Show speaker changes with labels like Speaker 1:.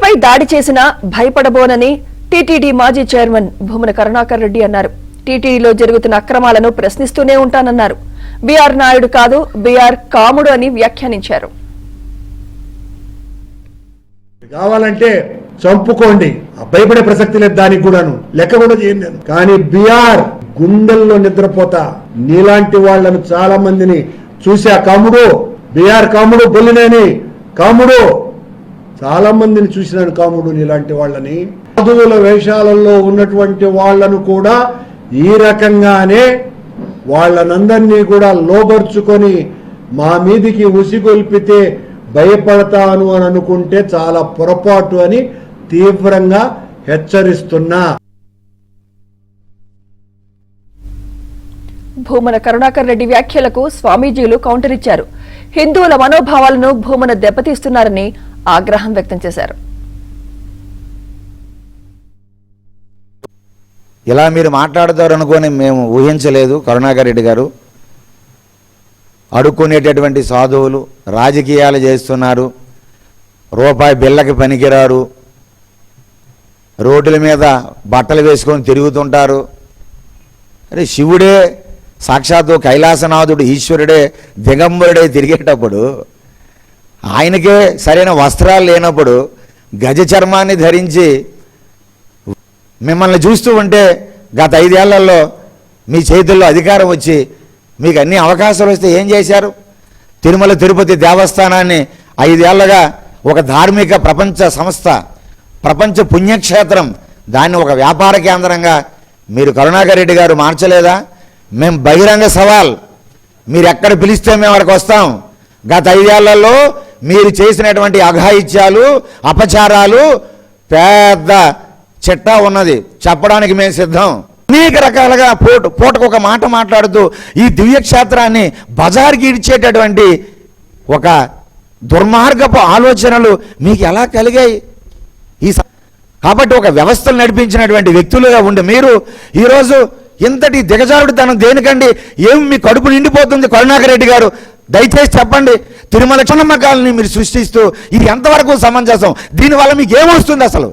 Speaker 1: తనపై దాడి చేసినా భయపడబోనని టీటీడీ మాజీ చైర్మన్ భూమన కరుణాకర్ రెడ్డి అన్నారు. టీటీడీలో జరుగుతున్న అక్రమాలను ప్రశ్నిస్తూనే ఉంటానన్నారు. బీఆర్ నాయుడు కాదు, బీఆర్ కాముడు అని వ్యాఖ్యానించారు.
Speaker 2: కావాలంటే చంపుకోండి, భయపడే ప్రసక్తి లేదు, దానికి కూడాను లెక్క కూడా చేయండి నేను. కానీ బీఆర్ గుండెల్లో నిద్రపోతా నీలాంటి వాళ్లను చాలా మందిని చూసా. కాముడు, బీఆర్ కాముడు, బొల్లినేని కాముడు, చాలా మందిని చూసినాను. కాముడు నీలాంటి వాళ్ళని, సాధువుల వేషాలలో ఉన్నటువంటి వాళ్లను కూడా ఈ రకంగానే వాళ్ళనందరినీ కూడా లోబర్చుకొని మా మీదికి ఉసిగొల్పితే భయపడతాను అని అనుకుంటే చాలా పొరపాటు అని తీవ్రంగా హెచ్చరిస్తున్నా.
Speaker 1: భూమన కరుణాకర్ రెడ్డి వ్యాఖ్యలకు స్వామీజీలు కౌంటర్ ఇచ్చారు. హిందువుల మనోభావాలను భూమన దెబ్బతీస్తున్నారని ఆగ్రహం వ్యక్తం చేశారు.
Speaker 3: ఇలా మీరు మాట్లాడతారనుకొని మేము ఊహించలేదు. కరుణాకర్ రెడ్డి గారు అడుక్కునేటటువంటి సాధువులు రాజకీయాలు చేస్తున్నారు, రూపాయి బిళ్ళకి పనికిరారు, రోడ్ల మీద బట్టలు వేసుకొని తిరుగుతుంటారు. అరే శివుడే సాక్షాత్తు కైలాసనాథుడు ఈశ్వరుడే దిగంబరుడే తిరిగేటప్పుడు, ఆయనకే సరైన వస్త్రాలు లేనప్పుడు గజ చర్మాన్ని ధరించి మిమ్మల్ని చూస్తూ ఉంటే గత 5 ఏళ్లలో మీ చేతుల్లో అధికారం వచ్చి మీకు అన్ని అవకాశాలు వస్తే ఏం చేశారు? తిరుమల తిరుపతి దేవస్థానాన్ని 5 ఏళ్లుగా ఒక ధార్మిక ప్రపంచ సంస్థ, ప్రపంచ పుణ్యక్షేత్రం, దాన్ని ఒక వ్యాపార కేంద్రంగా మీరు కరుణాకర్ రెడ్డి గారు మార్చలేదా? మేము బహిరంగ సవాల్, మీరు ఎక్కడ పిలిస్తే మేము అక్కడికి వస్తాం. గత 5 ఏళ్లలో మీరు చేసినటువంటి అఘాయిత్యాలు, అపచారాలు పెద్ద చిట్టా ఉన్నది, చెప్పడానికి మేము సిద్ధం. అనేక రకాలుగా పూటకు ఒక మాట మాట్లాడుతూ ఈ దివ్యక్షేత్రాన్ని బజార్కి ఇడ్చేటటువంటి ఒక దుర్మార్గపు ఆలోచనలు మీకు ఎలా కలిగాయి? కాబట్టి ఒక వ్యవస్థలు నడిపించినటువంటి వ్యక్తులుగా ఉండి మీరు ఈరోజు ఇంతటి దిగజారుడుతనం దేనికండి? ఏం మీ కడుపు నిండిపోతుంది? కరుణాకర్ రెడ్డి గారు దయచేసి చెప్పండి. తిరుమల నమ్మకాలని మీరు సృష్టిస్తూ ఇది ఎంతవరకు సమంజసం? దీనివల్ల మీకు ఏమొస్తుంది అసలు?